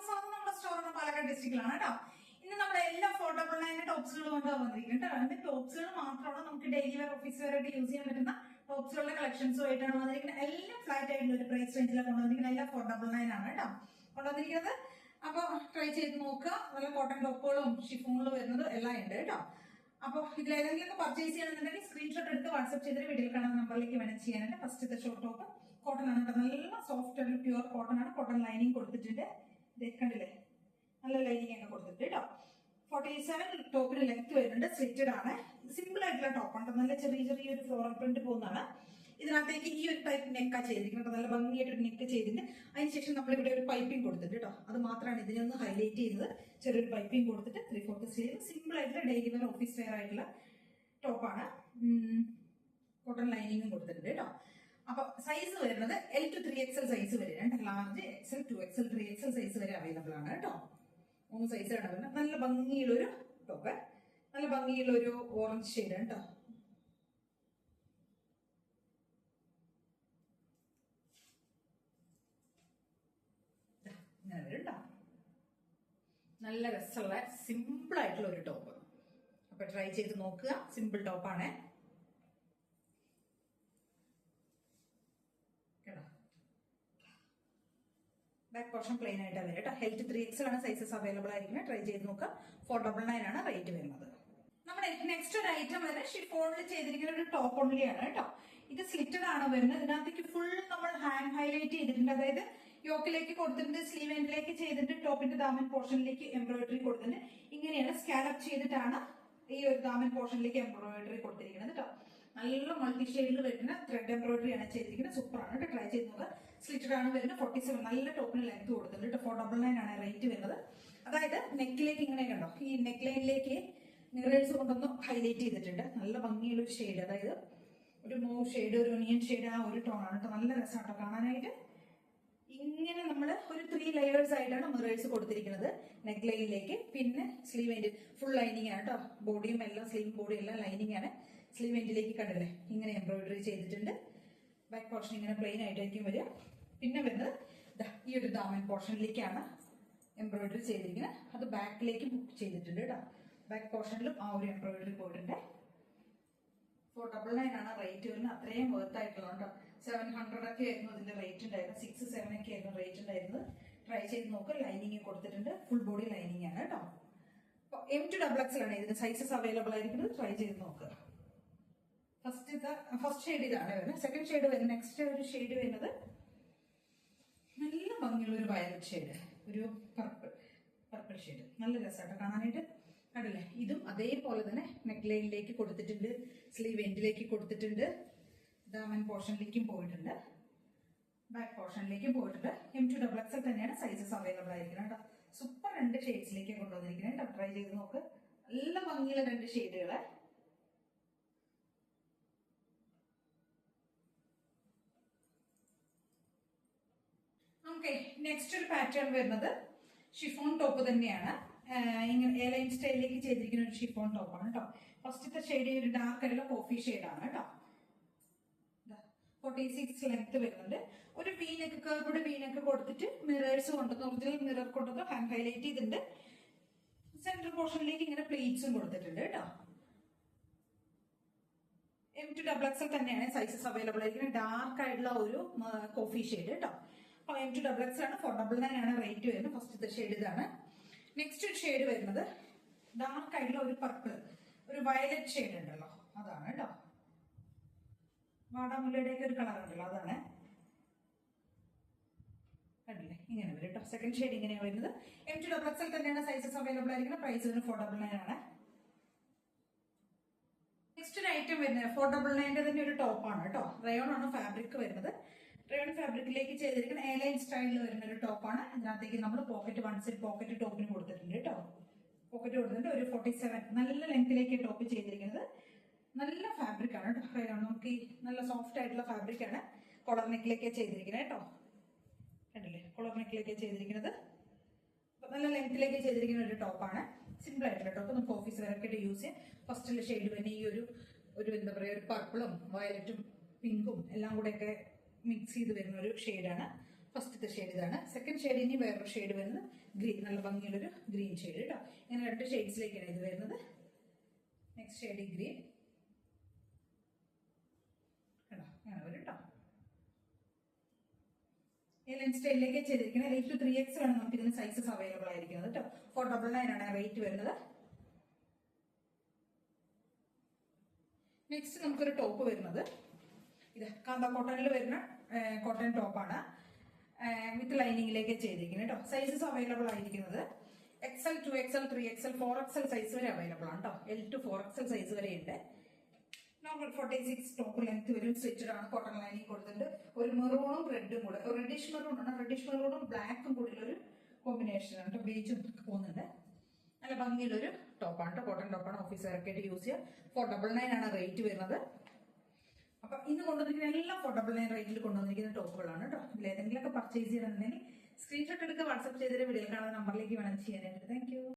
സാധനം നമ്മുടെ സ്റ്റോറിന് പാലക്കാട് ഡിസ്ട്രിക്റ്റിലാണ് കേട്ടോ. ഇന്ന് നമ്മുടെ എല്ലാ അഫോർഡബിൾ ആയ ടോപ്സുകൾ കൊണ്ടാണ് വന്നിരിക്കുന്നത് കേട്ടോ. അതിന്റെ ടോപ്സുകൾ മാത്രമാണ് നമുക്ക് ഡെയിലി വെയർ ഓഫീസ് വെയർ ആയിട്ട് യൂസ് ചെയ്യാൻ പറ്റുന്ന ടോപ്സുകളുടെ കളക്ഷൻസും ആയിട്ടാണ് വന്നിരിക്കുന്നത്. എല്ലാം ഫ്ലാറ്റ് ആയിട്ടുള്ള ഒരു പ്രൈസ് റേഞ്ചിലാണ് കൊണ്ടുവന്നിരിക്കുന്നത്. എല്ലാം അഫോർഡബിൾ ആണ് കേട്ടോ കൊണ്ടുവന്നിരിക്കുന്നത്. അപ്പൊ ട്രൈ ചെയ്ത് നോക്കുക. നല്ല കോട്ടൺ ടോപ്പുകളും ഷിഫോണുകളും വരുന്നത് എല്ലാം ഉണ്ട് കേട്ടോ. അപ്പോൾ ഇതിലേതെങ്കിലും പർച്ചേസ് ചെയ്യണമെന്നുണ്ടെങ്കിൽ സ്ക്രീൻഷോട്ട് എടുത്ത് വാട്സ്ആപ്പ് ചെയ്തിട്ട് വീഡിയോയിൽ കാണുന്ന നമ്പറിലേക്ക് വേണം ചെയ്യാനായിട്ട്. ഫസ്റ്റത്തെ ഷോർട്ട് ടോപ്പ് കോട്ടൺ ആണ് കേട്ടോ. നല്ല സോഫ്റ്റ് ആയിട്ട് പ്യുവർ കോട്ടൺ ആണ്. കോട്ടൺ ലൈനിങ് കൊടുത്തിട്ടുണ്ട്. കണ്ടില്ലേ, നല്ല ലൈനിങ് ഒക്കെ കൊടുത്തിട്ട് കേട്ടോ. 47 ടോപ്പിന് ലെങ്ത് വരുന്നുണ്ട്. സ്ലിറ്റഡ് ആണ്. സിമ്പിൾ ആയിട്ടുള്ള ടോപ്പാണ്. നല്ല ചെറിയൊരു ഫ്ലോറൽ പ്രിന്റ് പോകുന്നതാണ്. ഇതിനകത്തേക്ക് ഈ ഒരു ടൈപ്പ് നെക്കാ ചെയ്തിരിക്കുന്നത്. നല്ല ഭംഗിയായിട്ട് നെക്ക് ചെയ്തിട്ട് അതിനുശേഷം നമ്മളിവിടെ ഒരു പൈപ്പിംഗ് കൊടുത്തിട്ട് കേട്ടോ. അത് മാത്രമാണ് ഇതിനൊന്ന് ഹൈലൈറ്റ് ചെയ്തത്. ചെറിയൊരു പൈപ്പിംഗ് കൊടുത്തിട്ട് 3/4 സ്ലീവ് സിമ്പിൾ ആയിട്ടുള്ള ഡെയിലി വെയർ ഓഫീസ് വെയർ ആയിട്ടുള്ള ടോപ്പാണ്. കോട്ടൺ ലൈനിങ്ങും കൊടുത്തിട്ടുണ്ട് കേട്ടോ. അപ്പൊ സൈസ് വരുന്നത് L to 3XL സൈസ് വരെയാണ്. Large XL 2XL 3XL size വരെ അവൈലബിൾ ആണ് കേട്ടോ. 3 സൈസാണ് വരുന്നത്. നല്ല ഭംഗിയുള്ളൊരു ടോപ്പ്, നല്ല ഭംഗിയുള്ളൊരു ഓറഞ്ച് ഷെയ്ഡാണ് കേട്ടോ. ഇങ്ങനെ വരും കേട്ടോ. നല്ല രസമുള്ള സിമ്പിൾ ആയിട്ടുള്ള ഒരു ടോപ്പ്. അപ്പൊ ട്രൈ ചെയ്ത് നോക്കുക. സിമ്പിൾ ടോപ്പാണ് കേട്ടോ. ബാക്ക് പോർഷൻ പ്ലെയിൻ ആയിട്ടാണ് വരും കേട്ടോ. L to 3XL ആണ് സൈസസ് അവൈലബിൾ ആയിരിക്കുന്നത്. ട്രൈ ചെയ്ത് നോക്കുക. 499 ആണ് റേറ്റ് വരുന്നത്. നമ്മുടെ നെക്സ്റ്റ് ഒരു ഐറ്റം വരുന്നത് ഷിഫോണിൽ ചെയ്തിരിക്കുന്ന ഒരു ടോപ്പ് ഓൺലി ആണ് കേട്ടോ. ഇത് സ്ലിറ്റഡ് ആണ് വരുന്നത്. ഇതിനകത്തേക്ക് ഫുൾ നമ്മൾ ഹാൻഡ് ഹൈലൈറ്റ് ചെയ്തിട്ടുണ്ട്. അതായത് യോക്കിലേക്ക് കൊടുത്തിട്ടുണ്ട്, സ്ലീവ് എൻഡിലേക്ക് ചെയ്തിട്ട് ടോപ്പിന്റെ ദാമൻ പോർഷനിലേക്ക് എംബ്രോയിഡറി കൊടുത്തിട്ടുണ്ട്. ഇങ്ങനെയാണ് സ്കാലപ്പ് ചെയ്തിട്ടാണ് ഈ ഒരു ദാമൻ പോർഷനിലേക്ക് എംബ്രോയിഡറി കൊടുത്തിരിക്കുന്നത് കേട്ടോ. നല്ല മൾട്ടി ഷെയ്ഡിൽ വരുന്ന ത്രെഡ് എംബ്രോയിഡറി ആണ് ചെയ്തിരിക്കുന്നത്. സൂപ്പറാണ് കേട്ടോ. ട്രൈ ചെയ്ത് നോക്കുക. സ്ലിറ്റഡ് ആണ് വരുന്നത്. 47 നല്ല ടോപ്പിന് ലെങ്ത് കൊടുത്തിട്ടുണ്ട് കേട്ടോ. 499 ആണ് റേറ്റ് വരുന്നത്. അതായത് നെക്കിലേക്ക് ഇങ്ങനെ കണ്ടോ, ഈ നെക്ക് ലൈനിലേക്ക് മിറേഴ്സ് കൊണ്ടൊന്ന് ഹൈലൈറ്റ് ചെയ്തിട്ടുണ്ട്. നല്ല ഭംഗിയുള്ള ഒരു ഷെയ്ഡ്, അതായത് ഒരു മൂവ് ഷെയ്ഡ്, ഒരു ഒനിയൻ ഷെയ്ഡ്, ആ ഒരു ടോൺ ആണ് കേട്ടോ. നല്ല രസമാണ് കേട്ടോ കാണാനായിട്ട്. ഇങ്ങനെ നമ്മൾ ഒരു 3 ലെയേഴ്സ് ആയിട്ടാണ് മിറേഴ്സ് കൊടുത്തിരിക്കുന്നത് നെക്ക് ലൈനിലേക്ക്. പിന്നെ സ്ലീവ് എൻഡ് ഫുൾ ലൈനിങ് ആണ് കേട്ടോ. ബോഡിയും എല്ലാം സ്ലീവും ബോഡിയും എല്ലാം ലൈനിങ് ആണ്. സ്ലീവ് എൻഡിലേക്ക് കണ്ടില്ലേ, ഇങ്ങനെ എംബ്രോയിഡറി ചെയ്തിട്ടുണ്ട്. ബാക്ക് പോർഷൻ ഇങ്ങനെ പ്ലെയിൻ ആയിട്ടായിരിക്കും വരിക. പിന്നെ വരുന്നത് ഈ ഒരു ദാമൻ പോർഷനിലേക്കാണ് എംബ്രോയിഡറി ചെയ്തിരിക്കുന്നത്. അത് ബാക്കിലേക്ക് ചെയ്തിട്ടുണ്ട് കേട്ടോ. ബാക്ക് പോർഷനിലും ആ ഒരു എംബ്രോയിഡറി പോയിട്ടുണ്ട്. 499 ആണ് റേറ്റ് വരുന്നത്. അത്രയും വർത്ത് ആയിട്ടുള്ള കേട്ടോ. 700 ഒക്കെ ആയിരുന്നു ഇതിന്റെ റേറ്റ് ഉണ്ടായിരുന്നത്. 6-7 ഒക്കെ ആയിരുന്നു റേറ്റ് ഉണ്ടായിരുന്നത്. ട്രൈ ചെയ്ത് നോക്കുക. ലൈനിങ് കൊടുത്തിട്ടുണ്ട്. ഫുൾ ബോഡി ലൈനിങ് ആണ് കേട്ടോ. അപ്പൊ M to XXL ആണ് ഇതിന്റെ സൈസസ് അവൈലബിൾ ആയിരിക്കുന്നത്. ട്രൈ ചെയ്ത് നോക്കുക. ഫസ്റ്റ് ഷെയ്ഡ് ഇതാണ് വരുന്നത്. സെക്കൻഡ് ഷെയ്ഡ് വരുന്നത്, നെക്സ്റ്റ് ഒരു ഷെയ്ഡ് വരുന്നത് നല്ല ഭംഗിയുള്ള ഒരു വയലറ്റ് ഷെയ്ഡ്, ഒരു പർപ്പിൾ ഷെയ്ഡ്. നല്ല രസമായിട്ട് കാണാനായിട്ട്. കണ്ടില്ലേ, ഇതും അതേപോലെ തന്നെ നെക്ക് ലൈനിലേക്ക് കൊടുത്തിട്ടുണ്ട്, സ്ലീവ് എൻഡിലേക്ക് കൊടുത്തിട്ടുണ്ട്, ദാമൻ പോർഷനിലേക്കും പോയിട്ടുണ്ട്, ബാക്ക് പോർഷനിലേക്കും പോയിട്ടുണ്ട്. M to XXL തന്നെയാണ് സൈസസ് അവൈലബിൾ ആയിരിക്കുന്നത് കേട്ടോ. സൂപ്പർ 2 ഷെയ്ഡ്സിലേക്ക് കൊണ്ടുവന്നിരിക്കുന്നത് കേട്ടോ. ട്രൈ ചെയ്ത് നോക്ക്. നല്ല ഭംഗിയുള്ള 2 ഷെയ്ഡുകള്. ഓക്കെ, നെക്സ്റ്റ് ഒരു പാറ്റേൺ വരുന്നത് ഷിഫോൺ ടോപ്പ് തന്നെയാണ്. ഇങ്ങനെ എയർലൈൻ സ്റ്റൈലിലേക്ക് ചെയ്തിരിക്കുന്ന ഒരു ഷിഫോൺ ടോപ്പാണ് കേട്ടോ. ഫസ്റ്റത്തെ ഷെയ്ഡ് ഒരു ഡാർക്ക് ആയിട്ടുള്ള കോഫി ഷെയ്ഡാണ് കേട്ടോ. 46 ലെങ്ത് വരുന്നുണ്ട്. ഒരു വീനക്ക്, കർവ്ഡ് വീനക്ക് കൊടുത്തിട്ട് മിറേഴ്സ് കൊണ്ടുവന്ന്, ഒറിജിനൽ മിറർ കൊണ്ടുവന്ന് ഹാൻഡ് ഹൈലൈറ്റ് ചെയ്തിട്ടുണ്ട്. സെൻട്രൽ പോർഷനിലേക്ക് ഇങ്ങനെ പ്ലീറ്റ്സും കൊടുത്തിട്ടുണ്ട് കേട്ടോ. M to XXL തന്നെയാണ് സൈസസ് അവൈലബിൾ ആയിരിക്കുന്നത്. ഡാർക്ക് ആയിട്ടുള്ള ഒരു കോഫി ഷെയ്ഡ് കേട്ടോ. അപ്പൊ M to XXL ആണ്. 499 ആണ് റേറ്റ് വരുന്നത്. ഫസ്റ്റത്തെ ഷെയ്ഡ് ഇതാണ്. നെക്സ്റ്റ് ഒരു ഷെയ്ഡ് വരുന്നത് ഡാർക്ക് ആയിട്ടുള്ള ഒരു പർപ്പിൾ, ഒരു വയലറ്റ് ഷെയ്ഡ് ഉണ്ടല്ലോ, അതാണ് കേട്ടോ. വാടാമുല്ലയുടെ ഒക്കെ ഒരു കളർ ഉണ്ടല്ലോ, അതാണ്. കണ്ടില്ലേ, ഇങ്ങനെ വരും കേട്ടോ. സെക്കൻഡ് ഷെയ്ഡ് ഇങ്ങനെയാണ് വരുന്നത്. M to XXL തന്നെയാണ് സൈസസ് അവൈലബിൾ ആയിരിക്കുന്നത്. പ്രൈസ് വരുന്നത് 499 ആണ്. നെക്സ്റ്റ് ഒരു ഐറ്റം വരുന്നത് 499 തന്നെ ഒരു ടോപ്പാണ് കേട്ടോ. റയോൺ ആണ് ഫാബ്രിക് വരുന്നത്. റയോൺ ഫാബ്രിക്കിലേക്ക് ചെയ്തിരിക്കുന്ന എയർലൈൻ സ്റ്റൈലിൽ വരുന്ന ഒരു ടോപ്പാണ്. ഇതിനകത്തേക്ക് നമ്മൾ പോക്കറ്റ്, 1 സൈഡ് പോക്കറ്റ് ടോപ്പിന് കൊടുത്തിട്ടുണ്ട് കേട്ടോ. പോക്കറ്റ് കൊടുത്തിട്ടുണ്ട്. ഒരു 47 നല്ല ലെങ്തിലേക്ക് ടോപ്പ് ചെയ്തിരിക്കുന്നത്. നല്ല ഫാബ്രിക് ആണ് കേട്ടോ. റയോൺ നമുക്ക് നല്ല സോഫ്റ്റ് ആയിട്ടുള്ള ഫാബ്രിക് ആണ്. കോളർ നെക്കിലേക്ക് ചെയ്തിരിക്കുന്നത് കേട്ടോ. കണ്ടില്ലേ, കോളർ നെക്കിലേക്ക് ചെയ്തിരിക്കുന്നത്. നല്ല ലെങ്തിലേക്ക് ചെയ്തിരിക്കുന്ന ഒരു ടോപ്പാണ്. സിമ്പിൾ ആയിട്ടുള്ള ടോപ്പ്. നമുക്ക് ഓഫീസ് വെയറൊക്കെ യൂസ് ചെയ്യാം. ഫസ്റ്റിലെ ഷെയ്ഡ് തന്നെ ഈ ഒരു എന്താ പറയുക, ഒരു പർപ്പിളും വയലറ്റും പിങ്കും എല്ലാം കൂടെ ഒക്കെ മിക്സ് ചെയ്ത് വരുന്ന ഒരു ഷെയ്ഡാണ്. ഫസ്റ്റത്തെ ഷെയ്ഡ് ഇതാണ്. സെക്കൻഡ് ഷെയ്ഡ് ഇനി വേറൊരു ഷെയ്ഡ് വരുന്നത് ഗ്രീൻ, നല്ല ഭംഗിയുള്ളൊരു ഗ്രീൻ ഷെയ്ഡ് കേട്ടോ. ഇങ്ങനെ 2 ഷെയ്ഡ്സിലേക്കാണ് ഇത് വരുന്നത്. നെക്സ്റ്റ് ഷെയ്ഡ് ഗ്രീൻ കേട്ടോ, അങ്ങനെ വരും കേട്ടോ. ഈ ലെൻസ് സ്റ്റൈലിലേക്ക് ചെയ്തിരിക്കുന്നത് 8 to 3X ആണ് നമുക്ക് ഇതിന് സൈസസ് അവൈലബിൾ ആയിരിക്കുന്നത് കേട്ടോ. 499 ആണ് റേറ്റ് വരുന്നത്. നെക്സ്റ്റ് നമുക്കൊരു ടോപ്പ് വരുന്നത് ഇത് കാന്ത കോട്ടണിൽ വരുന്ന കോട്ടൺ ടോപ്പാണ്. വിത്ത് ലൈനിങ്ങിലേക്ക് ചെയ്തിരിക്കുന്നത് കേട്ടോ. സൈസസ് അവൈലബിൾ ആയിരിക്കുന്നത് XL, 2XL, 3XL, 4XL size വരെ അവൈലബിൾ ആണ് കേട്ടോ. L to 4XL സൈസ് വരെ ഉണ്ട്. നോർമൽ 46 ടോപ്പ് ലെങ്ത് വരും. സ്റ്റിച്ചഡ് ആണ്, കോട്ടൺ ലൈനിങ് കൊടുത്തിട്ടുണ്ട്. ഒരു മെറൂണും റെഡും കൂടെ, റെഡിഷ് മെറൂൺ ആണ്, റെഡിഷ് മെറൂണും ബ്ലാക്കും കൂടി ഒരു കോമ്പിനേഷൻ ആണ് കേട്ടോ. ബീച്ചും പോകുന്നുണ്ട്. നല്ല ഭംഗിയുള്ളൊരു ടോപ്പാണ് കേട്ടോ. കോട്ടൺ ടോപ്പാണ്, ഓഫീസ് വെയർക്ക് ആയിട്ട് യൂസ് ചെയ്യുക. 499 ആണ് റേറ്റ് വരുന്നത്. അപ്പൊ ഇന്ന് കൊണ്ടുവന്നിരിക്കുന്ന എല്ലാം 499 റേറ്റിൽ കൊണ്ടുവന്നിരിക്കുന്ന ടോപ്പുകളാണ് കേട്ടോ. ഇതിൽ ഏതെങ്കിലുമൊക്കെ പർച്ചേസ് ചെയ്യണമെന്നുണ്ടെങ്കിൽ സ്ക്രീൻഷോട്ട് എടുക്കുക, വാട്സ്ആപ്പ് ചെയ്തിട്ട് വീഡിയോ കാണുന്ന നമ്പറിലേക്ക് വേണം ചെയ്യാനായിട്ട്.